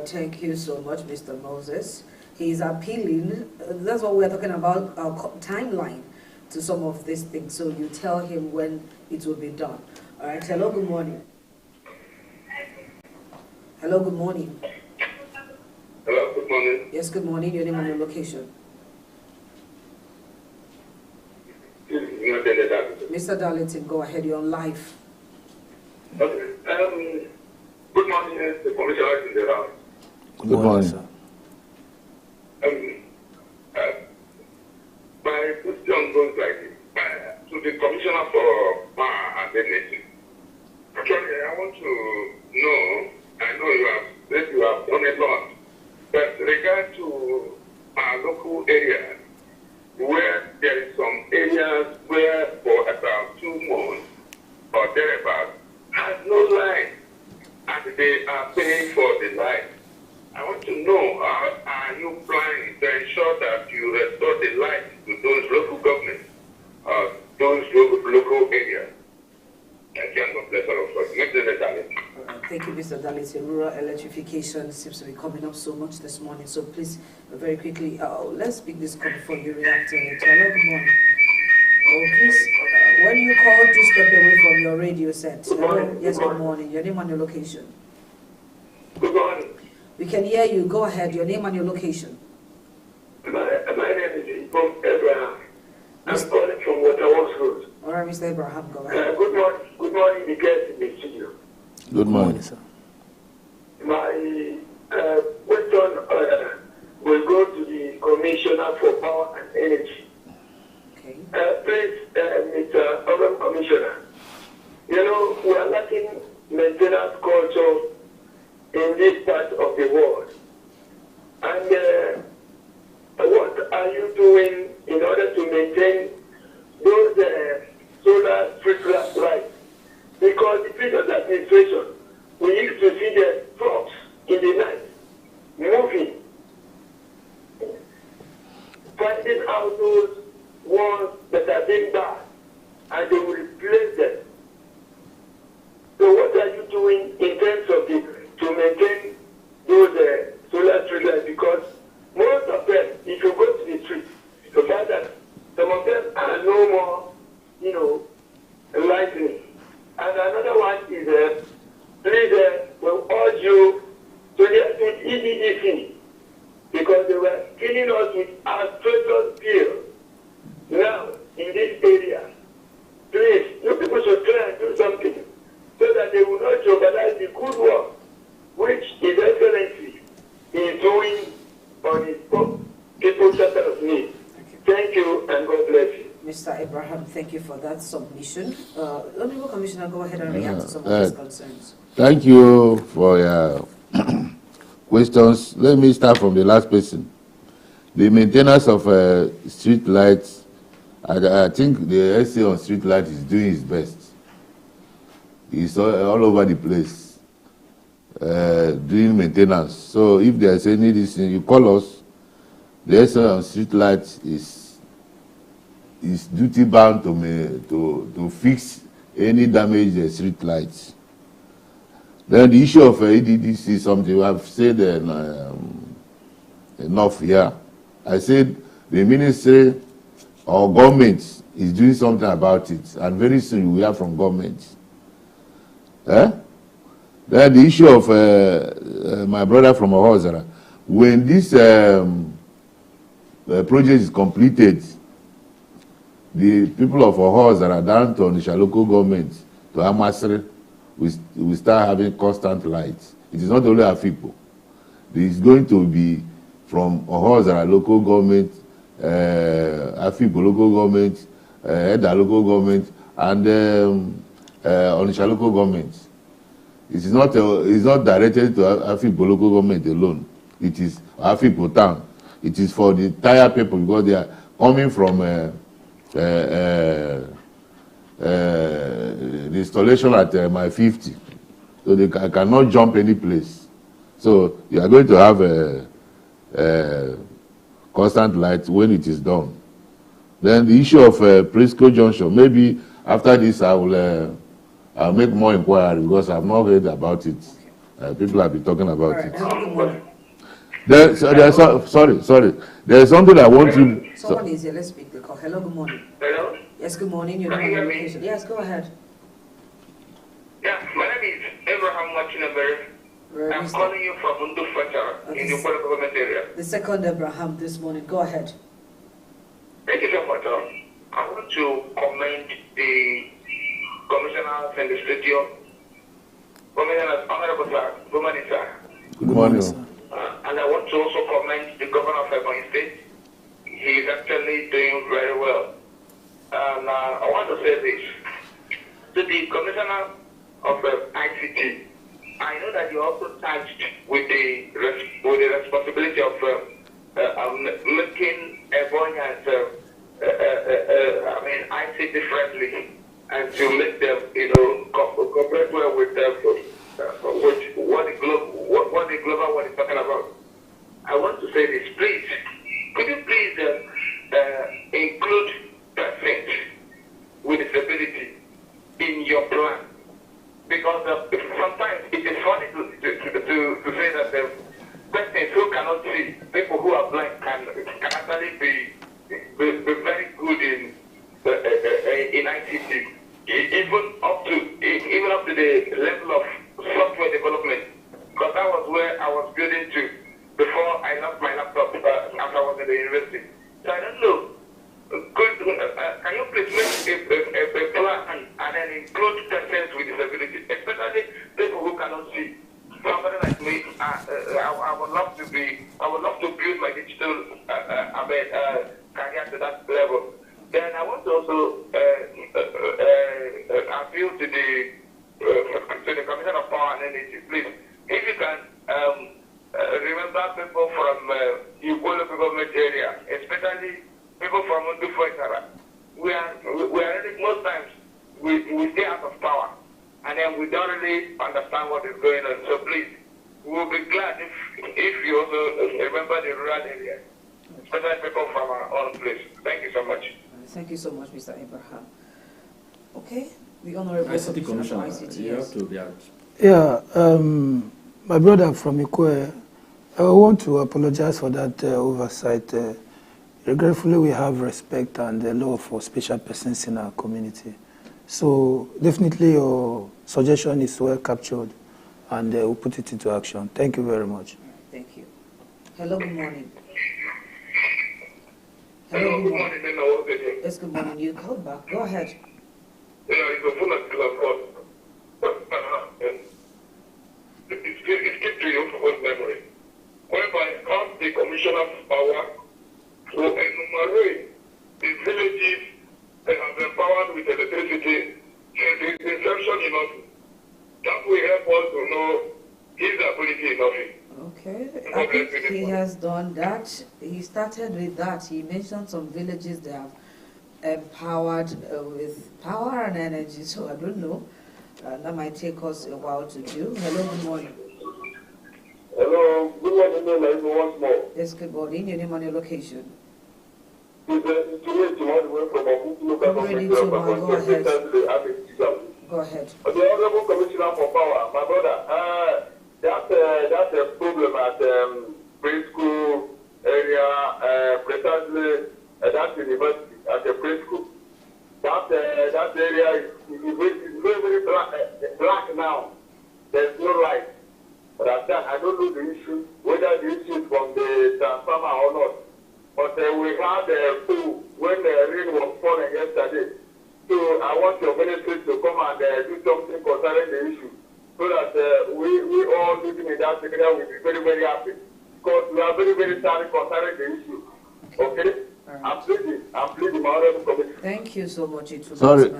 thank you so much, Mr. Moses. He's appealing. That's what we're talking about, our timeline. to some of these things. So you tell him when it will be done. All right. Hello, good morning. Hello, good morning. Hello, good morning. Yes, good morning. Your name and your location. Mr. Darlington, go ahead. You're on live. Okay. Good morning, the commissioner in the round. Good morning, sir. My question goes like this. To the commissioner for Ebonyi. Actually, I want to know, I know you have said you have done a lot, but regard to our local areas, where there is some areas where for about 2 months or thereabouts has no light, and they are paying for the light. I want to know, how are you planning to ensure that you restore the light to those local governments, those local areas? Thank you, and God bless all of us. Mr. Darlington. Thank you, Mr. Darlington. Rural electrification seems to be coming up so much this morning. So please, very quickly, let's pick this call before you react to it. Hello, good morning. Oh, please, when you call, do step away from your radio set. Hello, yes, good morning. Your name and your location. Good morning. We can hear you. Go ahead. Your name and your location. My name is Abraham. I'm calling from Waterworks Road. All right, Mr. Abraham, go ahead. Good morning, the guests in the studio. Good morning, sir. My question will go to the Commissioner for Power and Energy. Okay. Please, Mr. Urban Commissioner, you know, we are lacking maintenance culture in this part of the world. And what are you doing in order to maintain those solar street lights? Because the previous administration, we used to see the trucks in the night moving, finding out those ones that are being bad, and they will replace them. So what are you doing in terms of to maintain those solar street lights? Because most of them, if you go to the street, you find that some of them are no more, you know, lightning. And another one is, please, will urge you to get with EBBC, because they were killing us with asbestos pills. Now, in this area, please, you people should try and do something so that they will not jeopardize the good work which His Excellency is doing on his people's center of need. Thank you, and God bless you. Mr. Abraham, thank you for that submission. Honorable Commissioner, go ahead and react to some of these concerns. Thank you for your questions. Let me start from the last person. The maintenance of street lights, I think the SA on street light is doing his best. He's all over the place doing maintenance. So if there's any reason, you call us. The SA on street light is duty bound to fix any damaged street lights. Then the issue of EDDC is something I've said enough here. I said the ministry or government is doing something about it, and very soon you will hear from government. Then the issue of my brother from Ohozara, when this project is completed, the people of Ohozara down to Onitsha local government to Amasri we start having constant lights. It is not only Afikpo. It is going to be from Ohozara local government, Afikpo local government, Eda local government, and Onitsha local government. It is not directed to Afikpo local government alone. It is Afikpo town. It is for the entire people because they are coming from the installation at my 50, so they cannot jump any place. So you are going to have a constant light when it is done. Then the issue of Presco Junction, maybe after this I'll make more inquiry because I've not heard about it. People have been talking about it. Sorry. There's something I want to. Someone is here. Let's speak the call. Hello, good morning. Hello? Yes, good morning. Your name and location. Yes, go ahead. Yeah, my name is Abraham Machinaber. I'm calling you from Mundu Facha in the Upper Government area. The second Abraham this morning. Go ahead. Thank you so much. I want to commend the commissioners and the studio. Commissioners, Honorable Sir, good morning, sir. Good morning. And I want to also commend the governor of Ebonyi State. He is actually doing very well. And I want to say this. To the commissioner of ICT, I know that you're also charged with the responsibility of making Ebonyi as ICT friendly and to make them, cooperate well with what the global world is talking about. I want to say this, please. Could you please include persons with disability in your plan? Because sometimes it is funny to say that persons who cannot see, people who are blind can actually be very good in ICT, even up to the level of software development. Because that was where I was building to before I lost my laptop after I was in the university. So I don't know. Can you please make a plan and then include persons with disability, especially people who cannot see? Somebody like me, I would love to build my digital career to that level. Then I want to also appeal to the Commission of Power and Energy, please. If you can remember people from Igbo local government area, especially people from Undufoitara. We are really, most times we stay out of power and then we don't really understand what is going on. So please, we will be glad if you also remember the rural areas, especially people from our own place. Thank you so much. Thank you so much, Mr. Abraham. Okay, the Honorable ICT Commissioner, ICT, you have to be Yeah, my brother from Ikwe, I want to apologize for that oversight. Regretfully, we have respect and love for special persons in our community. So definitely your suggestion is well captured and we'll put it into action. Thank you very much. Thank you. Hello, good morning. Hello, good morning. Yes, good morning. You called back. Go ahead. Yeah, it's a full of it keeps to your memory. Whereby ask the Commissioner of Power to enumerate the villages that have been empowered with electricity since its inception in office. That will help us to know his ability in office. Okay, I think he has done that. He started with that. He mentioned some villages they have empowered with power and energy, so I don't know. That might take us a while to do. Hello, good morning. Hello, good morning, once more. Yes, good morning. Your name and your location. Go ahead. Go ahead. The Honorable Commissioner for Power, my brother, that's a problem at preschool area, precisely that university at the preschool. That area is very black now. There's no light. But I don't know the issue, whether the issue is from the transformer or not. But we had a pool when the rain was falling yesterday. So I want your ministry to come and do something concerning the issue, so that we all living in that area will be very, very happy. Because we are very, very sorry concerning the issue. Okay? Right. I'm pleading, my honorable committee. Thank you so much. Sorry.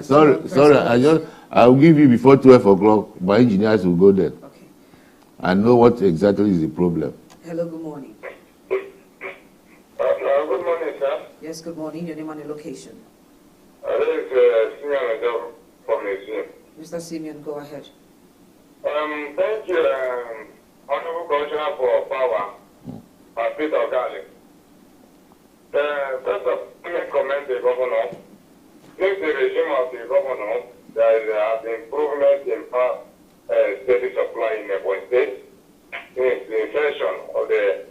I'll give you before 12 o'clock. My engineers will go there. Okay. I know what exactly is the problem. Hello, good morning. Good morning, sir. Yes, good morning. Your name and your location. This is Simeon from the museum. Mr. Simeon, go ahead. Thank you, Honorable Commissioner for Power, Peter Garlic. First of all, let me commend the governor. Since the regime of the governor, there has been improvement in power steady supply in Ebonyi State. Since the insertion of the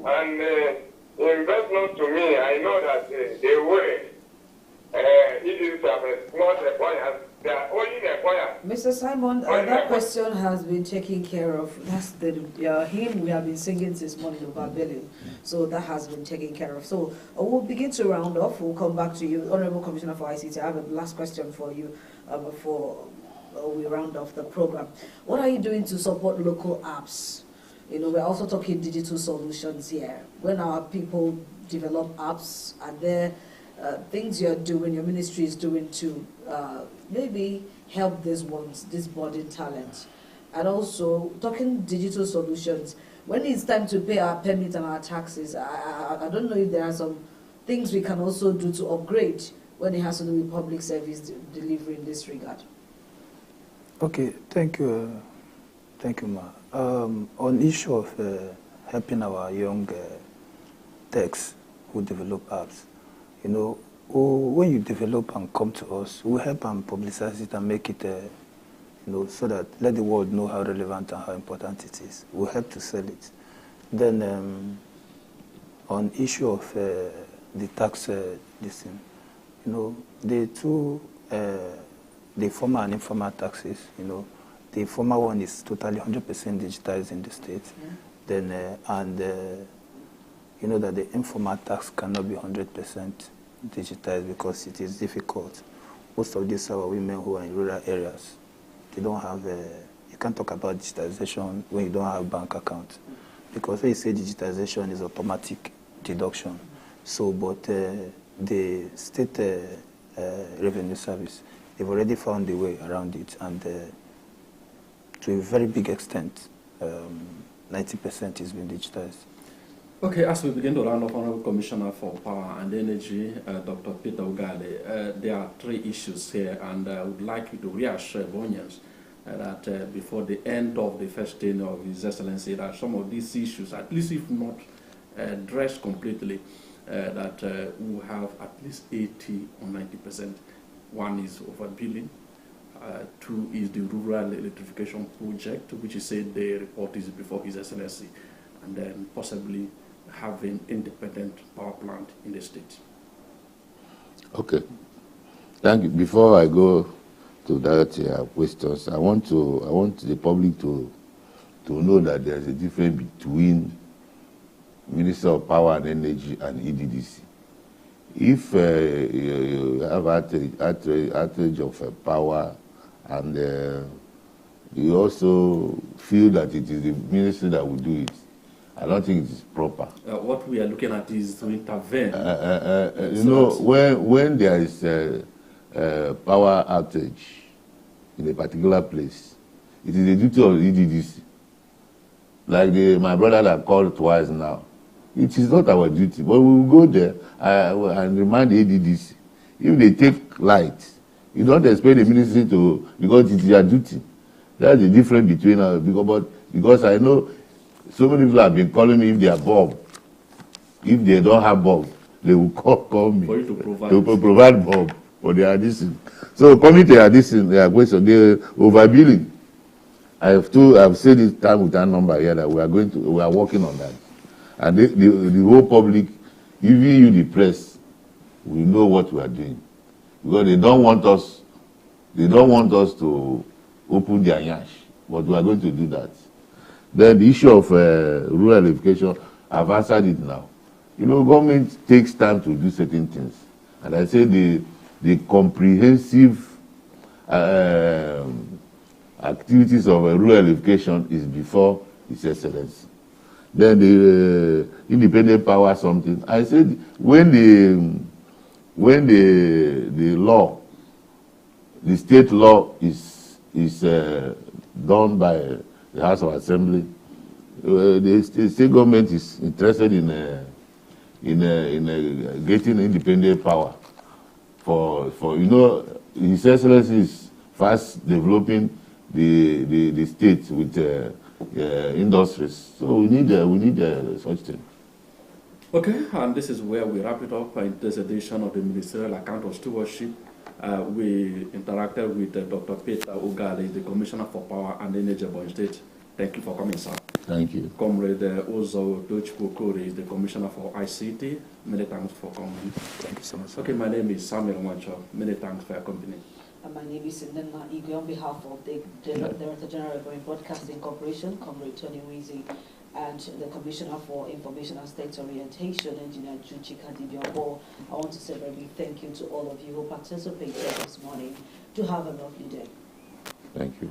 And in best known to me, I know that they were EBBC not Ebonyi. They are only Ebonyi. Mr. Simon, that question has been taken care of. That's the hymn we have been singing since morning about billing. So that has been taken care of. So we'll begin to round off. We'll come back to you, Honorable Commissioner for ICT. I have a last question for you before we round off the program. What are you doing to support local apps? You know, we're also talking digital solutions here. When our people develop apps, are there things you're doing, your ministry is doing to maybe help these ones, this budding talent? And also, talking digital solutions, when it's time to pay our permit and our taxes, I don't know if there are some things we can also do to upgrade when it has to do with public service delivery in this regard. Okay, thank you. Thank you, Ma. On issue of helping our young techs who develop apps, you know, when you develop and come to us, we help and publicize it and make it, you know, so that let the world know how relevant and how important it is. We help to sell it. Then on issue of the tax this thing, you know, the two, the formal and informal taxes, you know, the formal one is totally 100% digitized in the state. Yeah. Then, you know that the informal tax cannot be 100% digitized because it is difficult. Most of these are women who are in rural areas. They don't have you can't talk about digitization when you don't have bank account. Because when you say digitization is automatic deduction. So, but the state revenue service, they've already found a way around it, and to a very big extent, 90% is being digitized. Okay, as we begin to round up, Honorable Commissioner for Power and Energy, Dr. Peter Ugale, there are three issues here, and I would like you to reassure Ebonyians that before the end of the first tenure of His Excellency, that some of these issues, at least if not addressed completely, that we have at least 80 or 90%. One is overbilling. Two is the rural electrification project, which he said the report is before His Excellency, and then possibly having independent power plant in the state. Okay, thank you. Before I go to that questions, I want the public to know that there is a difference between Minister of Power and Energy and EBBC. If you have outage of power, and you also feel that it is the ministry that will do it, I don't think it is proper. What we are looking at is to intervene. You know, when there is power outage in a particular place, it is the duty of the EBBC. Like my brother that called twice now, it is not our duty, but we will go there and remind the EBBC. If they take light, you don't expect the ministry to, because it is their duty. That's the difference between us. Because I know so many people have been calling me if they are bulb. If they don't have bulb, they will call me. For you to provide. They will provide bulb for their addition. So coming to their question, the overbilling. I've said this time with that number here that we are working on that. And the whole public, even you the press, we know what we are doing. Because they don't want us to open their yash, but we are going to do that. Then the issue of rural education, I've answered it now. You know, government takes time to do certain things. And I say the comprehensive activities of rural education is before His Excellency. Then the independent power something. I said when the law, the state law is done by the House of Assembly, the state government is interested in getting independent power. For you know, His Excellency is fast developing the state with industries. So we need such thing. Okay, and this is where we wrap it up in this edition of the Ministerial Account of Stewardship. We interacted with Dr. Peter Ugale, the Commissioner for Power and Energy of Ebonyi State. Thank you for coming, sir. Thank you. Comrade Ozo Dochukwu is the Commissioner for ICT. Many thanks for coming. Thank you so much. Okay, my name is Samuel Wancho. Many thanks for your company. And my name is Sindenna Igwe on behalf of the Director General of Broadcasting Corporation, Comrade Tony Wizi, and the Commissioner for Information and State Orientation, Engineer Juchika Dibiabo. I want to say a very big thank you to all of you who participated this morning. To have a lovely day. Thank you.